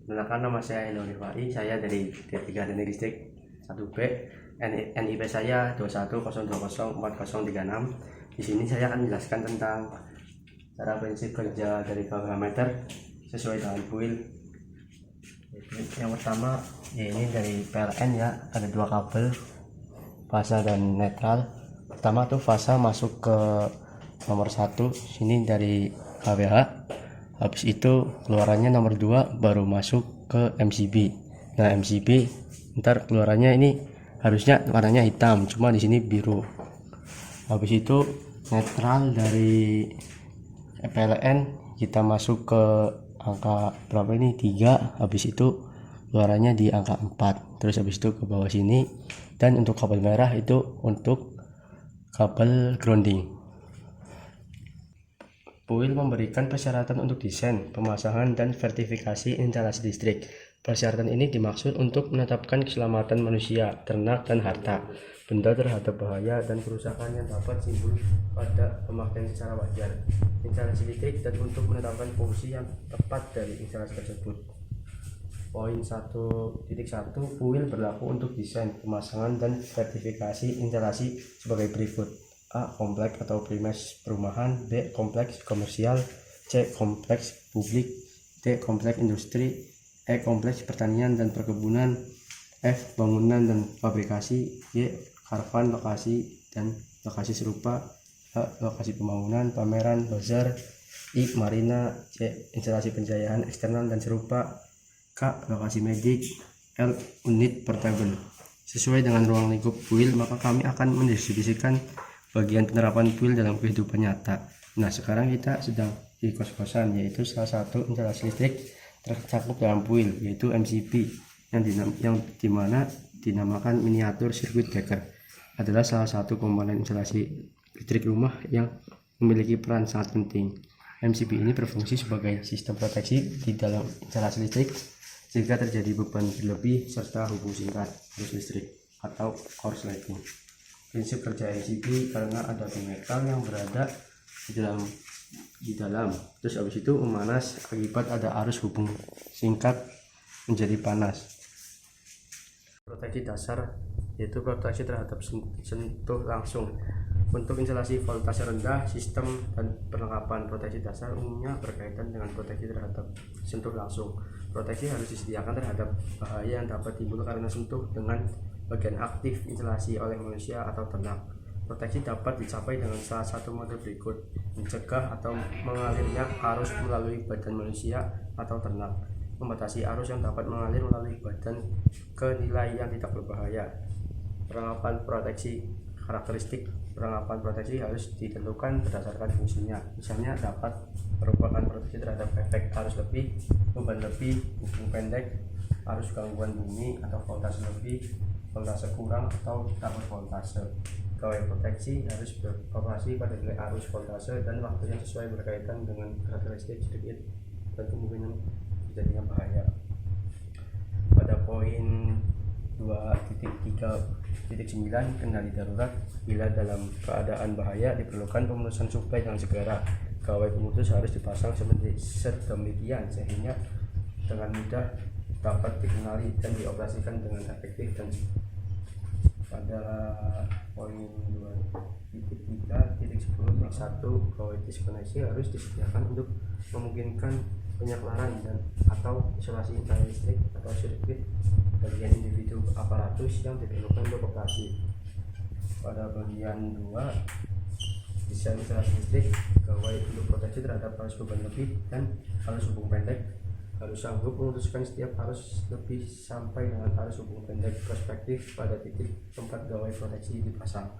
Perkenalkan, nama saya Eno Nirwari, saya dari D3 Teknik Listrik 1B, NIP saya 21020436. Di sini saya akan menjelaskan tentang cara prinsip kerja dari kabel meter sesuai dengan build. Yang pertama, ini dari PLN ya, ada dua kabel, fasa dan netral. Pertama tuh fasa masuk ke nomor 1, sini dari KWH. Habis itu keluarannya nomor 2 baru masuk ke MCB. Nah, MCB ntar keluarannya ini harusnya warnanya hitam, cuma di sini biru. Habis itu netral dari PLN kita masuk ke angka berapa ini, 3. Habis itu keluarannya di angka 4. Terus habis itu ke bawah sini. Dan untuk kabel merah itu untuk kabel grounding. PUIL memberikan persyaratan untuk desain, pemasangan, dan sertifikasi instalasi listrik. Persyaratan ini dimaksud untuk menetapkan keselamatan manusia, ternak, dan harta benda terhadap bahaya dan kerusakan yang dapat timbul pada pemakaian secara wajar instalasi listrik, dan untuk menetapkan fungsi yang tepat dari instalasi tersebut. Poin 1.1 PUIL berlaku untuk desain, pemasangan, dan sertifikasi instalasi sebagai berikut: A. Kompleks atau premis perumahan. B. Kompleks komersial. C. Kompleks publik. D. Kompleks industri. E. Kompleks pertanian dan perkebunan. F. Bangunan dan fabrikasi. Y. Karavan lokasi dan lokasi serupa. H. Lokasi pembangunan, pameran, bazar. I. Marina. C. Instalasi pencahayaan eksternal dan serupa. K. Lokasi medik. L. Unit portable. Sesuai dengan ruang lingkup PUIL, maka kami akan mendistribusikan bagian penerapan PUIL dalam kehidupan nyata. Nah, sekarang kita sedang di kos-kosan, yaitu salah satu instalasi listrik tercakup dalam PUIL, yaitu MCB, yang dimana dinamakan miniatur circuit breaker, adalah salah satu komponen instalasi listrik rumah yang memiliki peran sangat penting. MCB ini berfungsi sebagai sistem proteksi di dalam instalasi listrik jika terjadi beban berlebih serta hubung singkat arus listrik atau korsleting. Prinsip kerja MCB, karena ada metal yang berada di dalam, terus habis itu memanas akibat ada arus hubung singkat menjadi panas. Proteksi dasar, yaitu proteksi terhadap sentuh langsung. Untuk instalasi voltase rendah, sistem dan perlengkapan proteksi dasar umumnya berkaitan dengan proteksi terhadap sentuh langsung. Proteksi harus disediakan terhadap bahaya yang dapat timbul karena sentuh dengan bagian aktif instalasi oleh manusia atau ternak. Proteksi dapat dicapai dengan salah satu model berikut: mencegah atau mengalirnya arus melalui badan manusia atau ternak, membatasi arus yang dapat mengalir melalui badan ke nilai yang tidak berbahaya. Perlengkapan proteksi. Karakteristik perlengkapan proteksi harus ditentukan berdasarkan fungsinya, misalnya dapat merupakan proteksi terhadap efek arus lebih, beban lebih, hubung pendek, arus gangguan bumi atau voltase lebih, voltase kurang, atau takut voltase. Gawai proteksi harus beroperasi pada nilai arus, voltase, dan waktu yang sesuai berkaitan dengan karakteristik sedikit dan kemungkinan terjadinya bahaya. Pada poin 2.3.9 kendali darurat, bila dalam keadaan bahaya diperlukan pemutusan suplai dengan segera. Gawai pemutus harus dipasang sedemikian sehingga dengan mudah dapat dikenali dan dioperasikan dengan efektif. Dan pada poin 2.3.10.1 gawai diskoneksi harus disediakan untuk memungkinkan penyaklaran dan atau isolasi instalasi listrik atau sirkuit bagian individu aparatus yang diperlukan untuk operasi. Pada bagian 2, desain instalasi listrik, gawai untuk proteksi terhadap arus beban lebih dan arus hubung pendek harus sanggup memutuskan setiap arus lebih sampai dengan arus hubung pendek prospektif pada titik tempat gawai proteksi dipasang.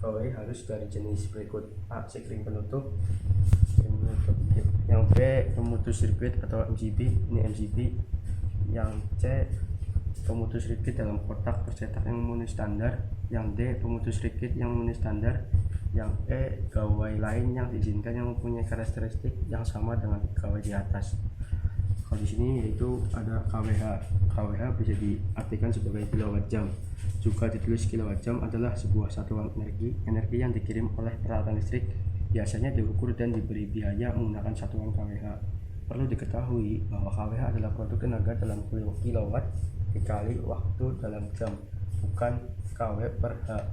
Gawai harus dari jenis berikut: A. Sikring penutup. Yang B. Pemutus sirkuit atau MCB, ini MCB. Yang C. Pemutus sirkuit dalam kotak bercetak yang memenuhi standar. Yang D. Pemutus sirkuit yang memenuhi standar. Yang E, gawai lain yang diizinkan yang mempunyai karakteristik yang sama dengan gawai di atas. Kalau di sini yaitu ada kWh. kWh bisa diartikan sebagai kilowatt jam. Juga ditulis kilowatt jam adalah sebuah satuan energi yang dikirim oleh peralatan listrik. Biasanya diukur dan diberi biaya menggunakan satuan kWh. Perlu diketahui bahwa kWh adalah produk tenaga dalam kilowatt dikali waktu dalam jam, bukan kW per H.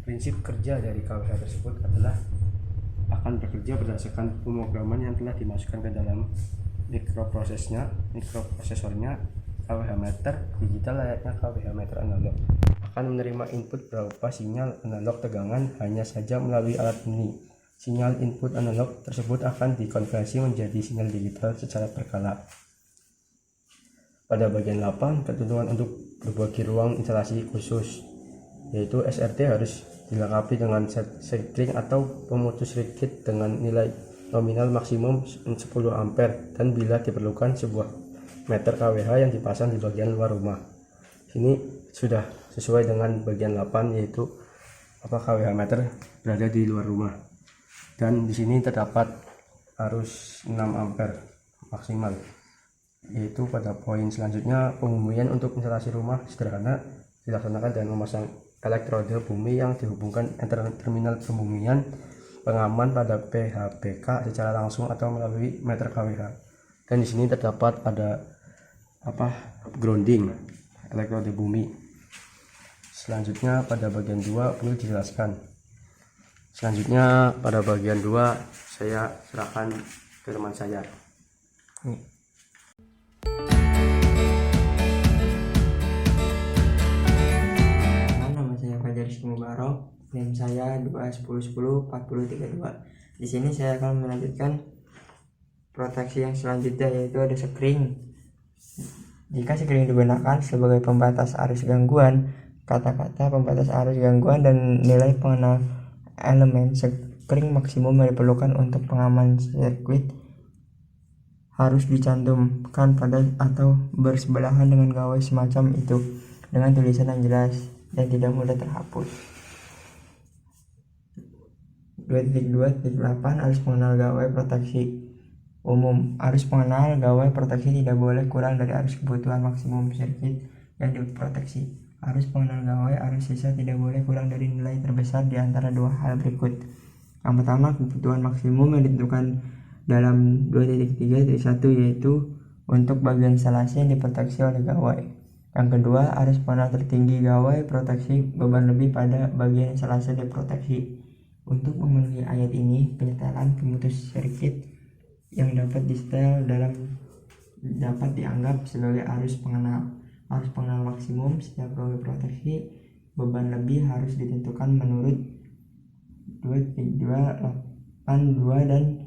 Prinsip kerja dari kWh tersebut adalah akan bekerja berdasarkan pemrograman yang telah dimasukkan ke dalam mikroprosesornya. kWh meter digital layaknya kWh meter analog akan menerima input berupa sinyal analog tegangan hanya saja melalui alat ini. Sinyal input analog tersebut akan dikonversi menjadi sinyal digital secara berkala. Pada bagian 8, ketentuan untuk berbagi ruang instalasi khusus, yaitu SRT harus dilengkapi dengan string atau pemutus circuit dengan nilai nominal maksimum 10 ampere dan bila diperlukan sebuah meter kWh yang dipasang di bagian luar rumah. Sini sudah sesuai dengan bagian 8, yaitu kWh meter berada di luar rumah. Dan di sini terdapat arus 6 ampere maksimal. Yaitu pada poin selanjutnya, pembumian untuk instalasi rumah sederhana dilaksanakan dengan memasang elektrode bumi yang dihubungkan antara terminal pembumian pengaman pada PHBK secara langsung atau melalui meter kWh. Dan di sini terdapat ada grounding elektrode bumi. Selanjutnya pada bagian 2 perlu dijelaskan. Selanjutnya pada bagian 2 saya serahkan ke teman saya. Mubarok, NIM saya 210104032. Di sini saya akan melanjutkan proteksi yang selanjutnya, yaitu ada screen. Jika screen digunakan sebagai pembatas arus gangguan, kata-kata pembatas arus gangguan dan nilai pengenal elemen screen maksimum yang diperlukan untuk pengaman sirkuit harus dicantumkan pada atau bersebelahan dengan gawai semacam itu dengan tulisan yang jelas dan tidak mudah terhapus. 2.2.8 Arus pengenal gawai proteksi umum. Arus pengenal gawai proteksi tidak boleh kurang dari arus kebutuhan maksimum sirkuit yang diproteksi. Arus pengenal gawai arus sisa tidak boleh kurang dari nilai terbesar di antara dua hal berikut. Yang pertama, kebutuhan maksimum yang ditentukan dalam 2.3.1, yaitu untuk bagian instalasi yang diproteksi oleh gawai. Yang kedua, arus pengenal tertinggi gawai proteksi beban lebih pada bagian instalasi diproteksi. Untuk memenuhi ayat ini, penyetelan pemutus sirkuit yang dapat disetel dapat dianggap sebagai arus pengenal. Arus pengenal maksimum setiap gawai proteksi beban lebih harus ditentukan menurut 2.282 dan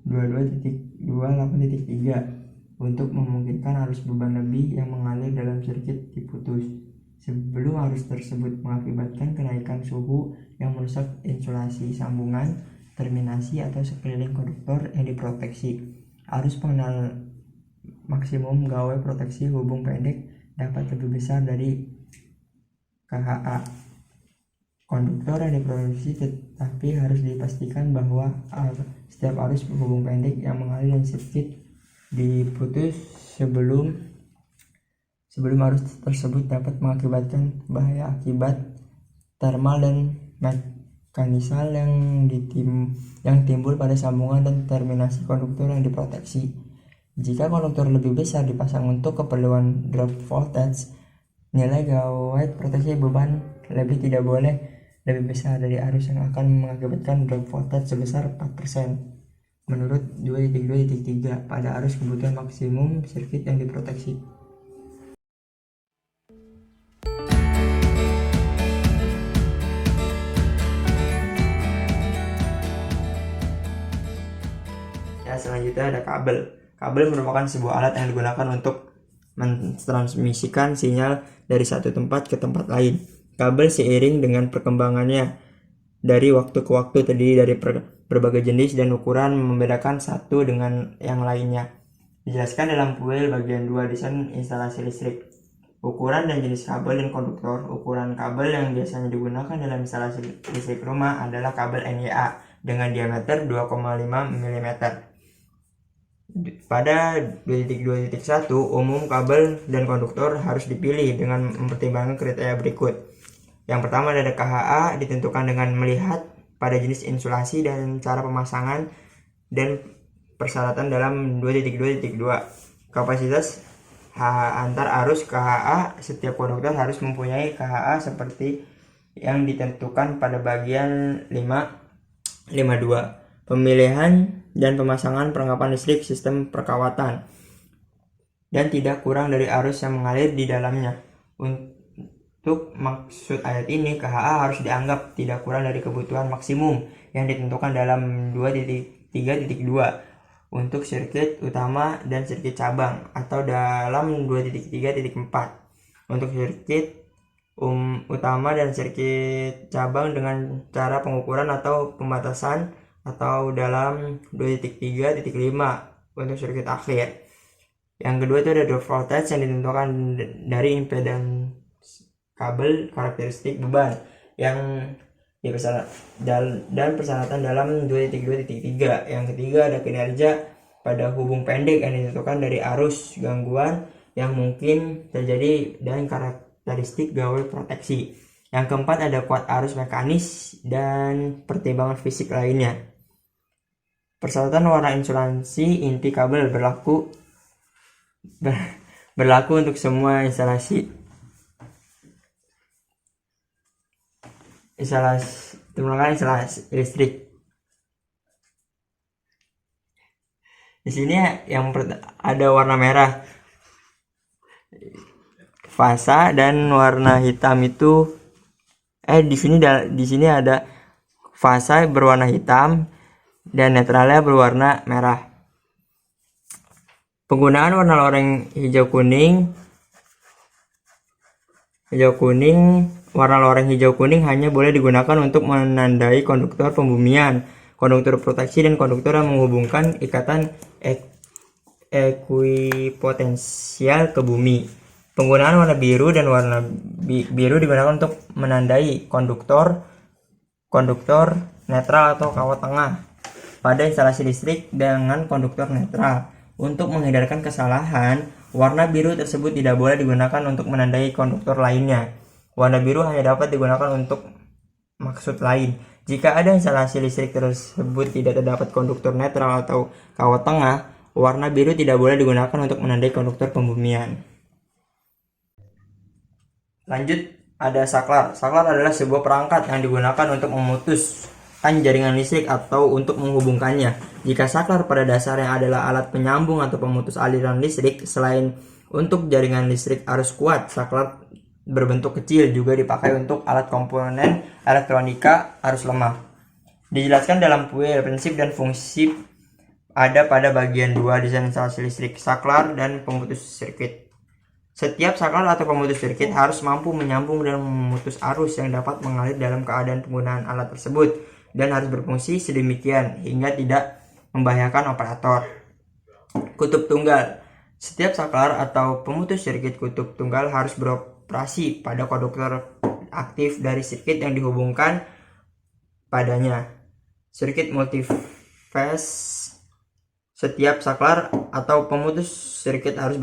22.28.3 untuk memungkinkan arus beban lebih yang mengalir dalam sirkuit diputus sebelum arus tersebut mengakibatkan kenaikan suhu yang merusak insulasi sambungan, terminasi atau sekeliling konduktor yang diproteksi. Arus pengenal maksimum gawai proteksi hubung pendek dapat lebih besar dari KHA konduktor yang diproduksi, tetapi harus dipastikan bahwa setiap arus hubung pendek yang mengalir dalam sirkuit diputus sebelum arus tersebut dapat mengakibatkan bahaya akibat termal dan mekanisal yang timbul pada sambungan dan terminasi konduktor yang diproteksi. Jika konduktor lebih besar dipasang untuk keperluan drop voltage, nilai gawai proteksi beban lebih tidak boleh lebih besar dari arus yang akan mengakibatkan drop voltage sebesar 4% menurut 2.2.3 pada arus kebutuhan maksimum sirkuit yang diproteksi. Selanjutnya ada kabel. Kabel merupakan sebuah alat yang digunakan untuk mentransmisikan sinyal dari satu tempat ke tempat lain. Kabel seiring dengan perkembangannya dari waktu ke waktu terdiri dari berbagai jenis dan ukuran membedakan satu dengan yang lainnya. Dijelaskan dalam kuil bagian 2 desain instalasi listrik. Ukuran dan jenis kabel dan konduktor. Ukuran kabel yang biasanya digunakan dalam instalasi listrik rumah adalah kabel NYA dengan diameter 2,5 mm. Pada 2.2.1 umum kabel dan konduktor harus dipilih dengan mempertimbangkan kriteria berikut. Yang pertama ada KHA ditentukan dengan melihat pada jenis insulasi dan cara pemasangan dan persyaratan dalam 2.2.2. Kapasitas antar arus KHA setiap konduktor harus mempunyai KHA seperti yang ditentukan pada bagian 5.52. Pemilihan dan pemasangan perlengkapan listrik sistem perkawatan dan tidak kurang dari arus yang mengalir di dalamnya. Untuk maksud ayat ini, KHA harus dianggap tidak kurang dari kebutuhan maksimum yang ditentukan dalam 2.3.2 untuk sirkuit utama dan sirkuit cabang, atau dalam 2.3.4 untuk sirkuit utama dan sirkuit cabang dengan cara pengukuran atau pembatasan, atau dalam 2.3.5 untuk sirkuit akhir. Yang kedua itu ada drop voltage yang ditentukan dari impedans kabel, karakteristik beban yang dan persyaratan dalam 2.2.3. Yang ketiga ada kinerja pada hubung pendek yang ditentukan dari arus gangguan yang mungkin terjadi dan karakteristik gawai proteksi. Yang keempat ada kuat arus mekanis dan pertimbangan fisik lainnya. Persyaratan warna insulasi inti kabel berlaku untuk semua instalasi listrik. Di sini yang ada warna merah fasa dan warna hitam itu di sini ada fasa berwarna hitam dan netralnya berwarna merah. Penggunaan warna loreng hijau kuning. Warna loreng hijau kuning hanya boleh digunakan untuk menandai konduktor pembumian, konduktor proteksi, dan konduktor yang menghubungkan ikatan ekuipotensial ke bumi. Penggunaan warna biru dan warna biru digunakan untuk menandai konduktor netral atau kawat tengah pada instalasi listrik dengan konduktor netral. Untuk menghindarkan kesalahan, warna biru tersebut tidak boleh digunakan untuk menandai konduktor lainnya. Warna biru hanya dapat digunakan untuk maksud lain. Jika ada instalasi listrik tersebut tidak terdapat konduktor netral atau kawat tengah, warna biru tidak boleh digunakan untuk menandai konduktor pembumian. Lanjut, ada saklar. Saklar adalah sebuah perangkat yang digunakan untuk memutuskan jaringan listrik atau untuk menghubungkannya. Jika saklar pada dasarnya adalah alat penyambung atau pemutus aliran listrik, selain untuk jaringan listrik arus kuat, saklar berbentuk kecil juga dipakai untuk alat komponen elektronika arus lemah. Dijelaskan dalam puil prinsip dan fungsi ada pada bagian 2 desain instalasi listrik, saklar dan pemutus sirkuit. Setiap saklar atau pemutus sirkuit harus mampu menyambung dan memutus arus yang dapat mengalir dalam keadaan penggunaan alat tersebut dan harus berfungsi sedemikian hingga tidak membahayakan operator. Kutub tunggal. Setiap saklar atau pemutus sirkuit kutub tunggal harus beroperasi pada konduktor aktif dari sirkuit yang dihubungkan padanya. Sirkuit multiphase. Setiap saklar atau pemutus sirkuit harus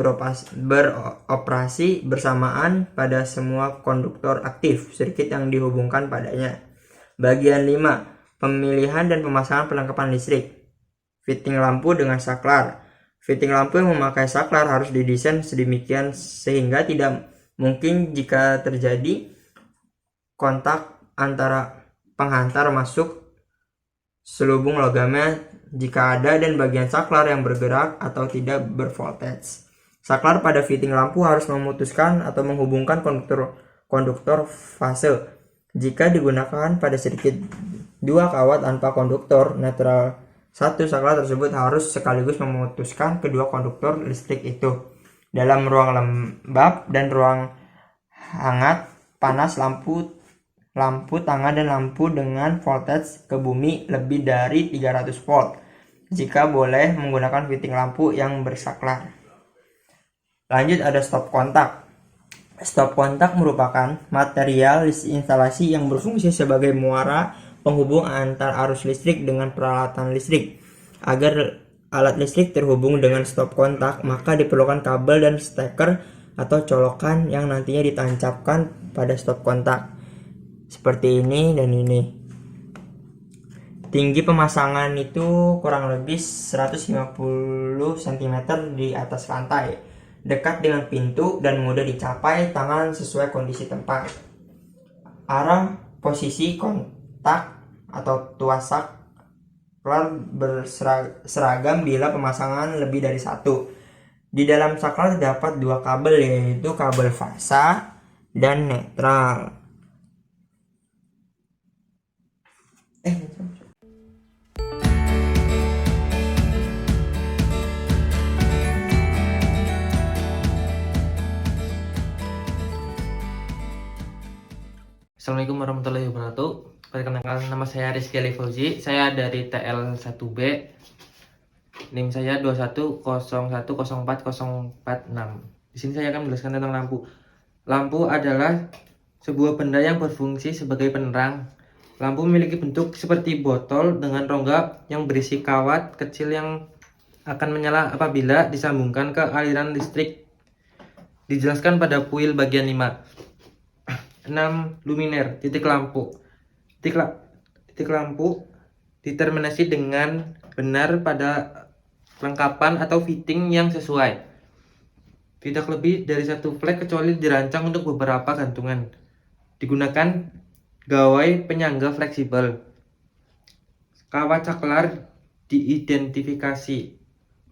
beroperasi bersamaan pada semua konduktor aktif sirkuit yang dihubungkan padanya. Bagian 5. Pemilihan dan pemasangan perlengkapan listrik. Fitting lampu dengan saklar. Fitting lampu yang memakai saklar harus didesain sedemikian sehingga tidak mungkin jika terjadi kontak antara penghantar masuk selubung logamnya jika ada dan bagian saklar yang bergerak atau tidak bervoltage. Saklar pada fitting lampu harus memutuskan atau menghubungkan konduktor fase. Jika digunakan pada sirkuit 2 kawat tanpa konduktor netral 1, saklar tersebut harus sekaligus memutuskan kedua konduktor listrik itu. Dalam ruang lembab dan ruang hangat, panas, lampu tangan dan lampu dengan voltage ke bumi lebih dari 300 volt. Jika boleh menggunakan fitting lampu yang bersaklar. Lanjut ada stop kontak. Stop kontak merupakan material instalasi yang berfungsi sebagai muara penghubung antar arus listrik dengan peralatan listrik. Agar alat listrik terhubung dengan stop kontak, maka diperlukan kabel dan steker atau colokan yang nantinya ditancapkan pada stop kontak. Seperti ini dan ini. Tinggi pemasangan itu kurang lebih 150 cm di atas lantai, dekat dengan pintu dan mudah dicapai tangan sesuai kondisi tempat. Arah posisi kontak atau tuasak berseragam bila pemasangan lebih dari satu. Di dalam saklar terdapat dua kabel, yaitu kabel fasa dan netral. Assalamualaikum warahmatullahi wabarakatuh. Perkenalkan, nama saya Rizky Ali Fauzi. Saya dari TL1B. NIM saya 210104046. Di sini saya akan menjelaskan tentang lampu. Lampu adalah sebuah benda yang berfungsi sebagai penerang. Lampu memiliki bentuk seperti botol dengan rongga yang berisi kawat kecil yang akan menyala apabila disambungkan ke aliran listrik. Dijelaskan pada kuil bagian 5. 6. Luminer, titik lampu. Titik lampu determinasi dengan benar pada kelengkapan atau fitting yang sesuai. Tidak lebih dari satu flek kecuali dirancang untuk beberapa gantungan. Digunakan gawai penyangga fleksibel. Kawat saklar diidentifikasi.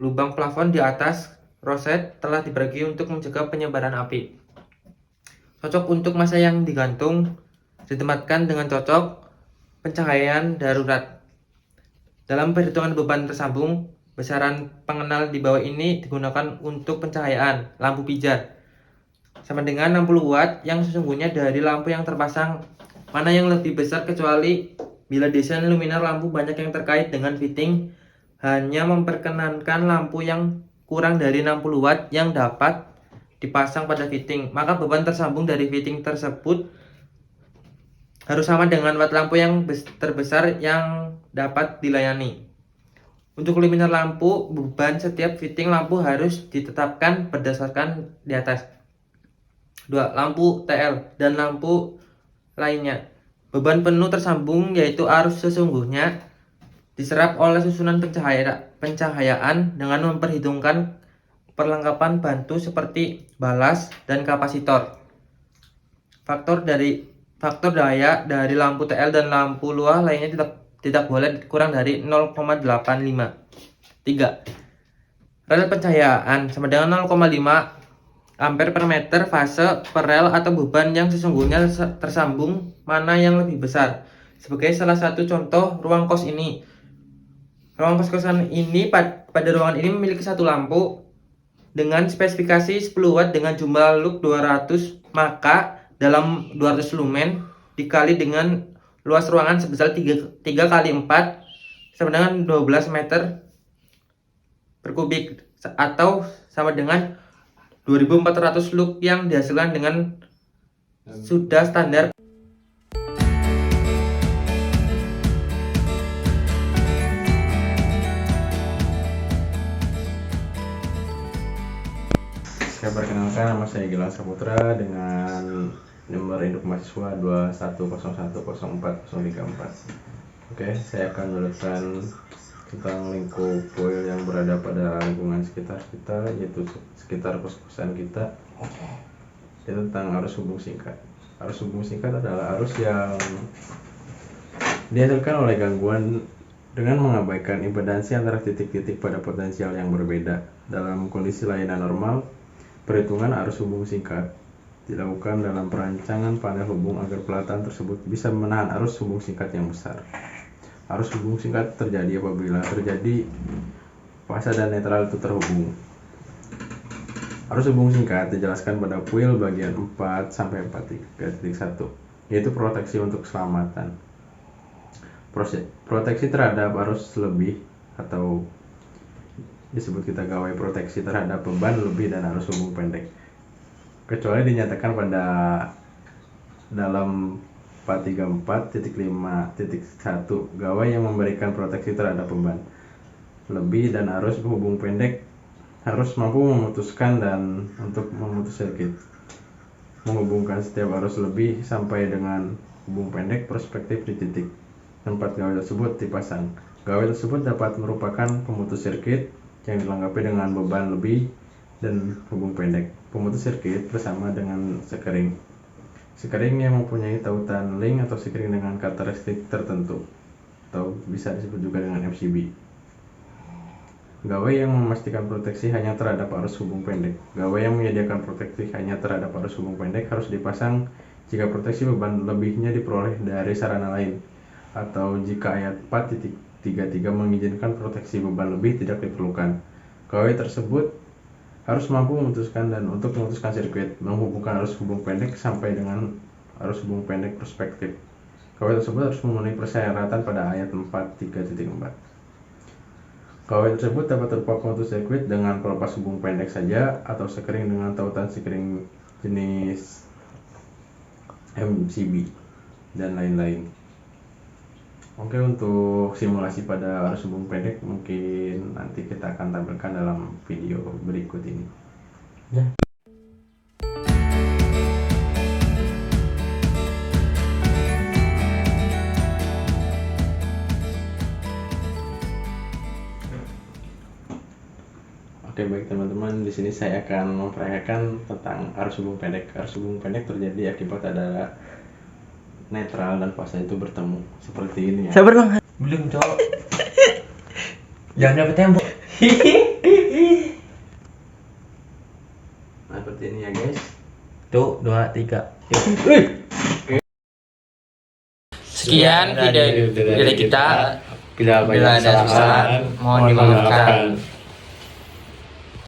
Lubang plafon di atas roset telah dibagi untuk mencegah penyebaran api. Cocok untuk masa yang digantung, ditempatkan dengan cocok. Pencahayaan darurat. Dalam perhitungan beban tersambung, besaran pengenal di bawah ini digunakan untuk pencahayaan lampu pijar sama dengan 60 watt yang sesungguhnya dari lampu yang terpasang. Mana yang lebih besar kecuali bila desain luminaire lampu banyak yang terkait dengan fitting hanya memperkenankan lampu yang kurang dari 60 watt yang dapat dipasang pada fitting, maka beban tersambung dari fitting tersebut harus sama dengan watt lampu yang terbesar yang dapat dilayani. Untuk luminaire lampu, beban setiap fitting lampu harus ditetapkan berdasarkan di atas. 2. Lampu TL dan lampu lainnya. Beban penuh tersambung yaitu arus sesungguhnya diserap oleh susunan pencahayaan dengan memperhitungkan perlengkapan bantu seperti balas dan kapasitor. Faktor daya dari lampu TL dan lampu luar lainnya tidak boleh kurang dari 0,85. 3. Rel pencahayaan sama dengan 0,5 ampere per meter fase per rel atau beban yang sesungguhnya tersambung mana yang lebih besar. Sebagai salah satu contoh ruang kos ini. Ruang kos-kosan ini pada ruangan ini memiliki satu lampu dengan spesifikasi 10 watt dengan jumlah loop 200, maka dalam 200 lumen dikali dengan luas ruangan sebesar 3 kali 4 sama dengan 12 meter per kubik atau sama dengan 2400 loop yang dihasilkan dengan sudah standar. Saya perkenalkan, nama saya Gilang Saputra dengan nomor induk mahasiswa 210104034. Oke, saya akan menjelaskan tentang lingkup coil yang berada pada lingkungan sekitar kita, yaitu sekitar kos-kosan kita. Itu tentang arus hubung singkat. Arus hubung singkat adalah arus yang dihasilkan oleh gangguan dengan mengabaikan impedansi antara titik-titik pada potensial yang berbeda. Dalam kondisi layanan normal, perhitungan arus hubung singkat dilakukan dalam perancangan panel hubung agar pelatahan tersebut bisa menahan arus hubung singkat yang besar. Arus hubung singkat terjadi apabila terjadi fasa dan netral itu terhubung. Arus hubung singkat dijelaskan pada kuil bagian 4 sampai 4.1, yaitu proteksi untuk keselamatan. Proteksi terhadap arus lebih atau disebut kita gawai proteksi terhadap beban lebih dan arus hubung pendek. kecuali dinyatakan pada dalam 434.5.1 gawai yang memberikan proteksi terhadap beban lebih dan arus hubung pendek harus mampu memutuskan dan untuk memutus sirkuit menghubungkan setiap arus lebih sampai dengan hubung pendek prospektif di titik tempat gawai tersebut dipasang. Gawai tersebut dapat merupakan pemutus sirkuit yang dilengkapi dengan beban lebih dan hubung pendek. Pemutus sirkuit bersama dengan sekering. Sekering yang mempunyai tautan link atau sekering dengan karakteristik tertentu atau bisa disebut juga dengan FCB. Gawai yang memastikan proteksi hanya terhadap arus hubung pendek. Gawai yang menyediakan proteksi hanya terhadap arus hubung pendek harus dipasang jika proteksi beban lebihnya diperoleh dari sarana lain atau jika ayat 4.33 mengizinkan proteksi beban lebih tidak diperlukan. Gawai tersebut harus mampu memutuskan dan untuk memutuskan sirkuit menghubungkan arus hubung pendek sampai dengan arus hubung pendek prospektif. Gawai tersebut harus memenuhi persyaratan pada ayat 4.3.4. Gawai tersebut dapat berupa pemutus sirkuit dengan pelepas hubung pendek saja atau sekering dengan tautan sekering jenis MCB dan lain-lain. Oke, untuk simulasi pada arus hubung pendek mungkin nanti kita akan tampilkan dalam video berikut ini. Oke, baik teman-teman, di sini saya akan memperagakan tentang arus hubung pendek. Arus hubung pendek terjadi akibat ada netral dan fase itu bertemu seperti ini ya. Sabar bang. Belum cowok. Jangan dapet tembok. Nah, seperti ini ya guys. Tuh 2, 3. Sekian video dari kita. Bila Bila ada kesalahan, mohon dimaafkan.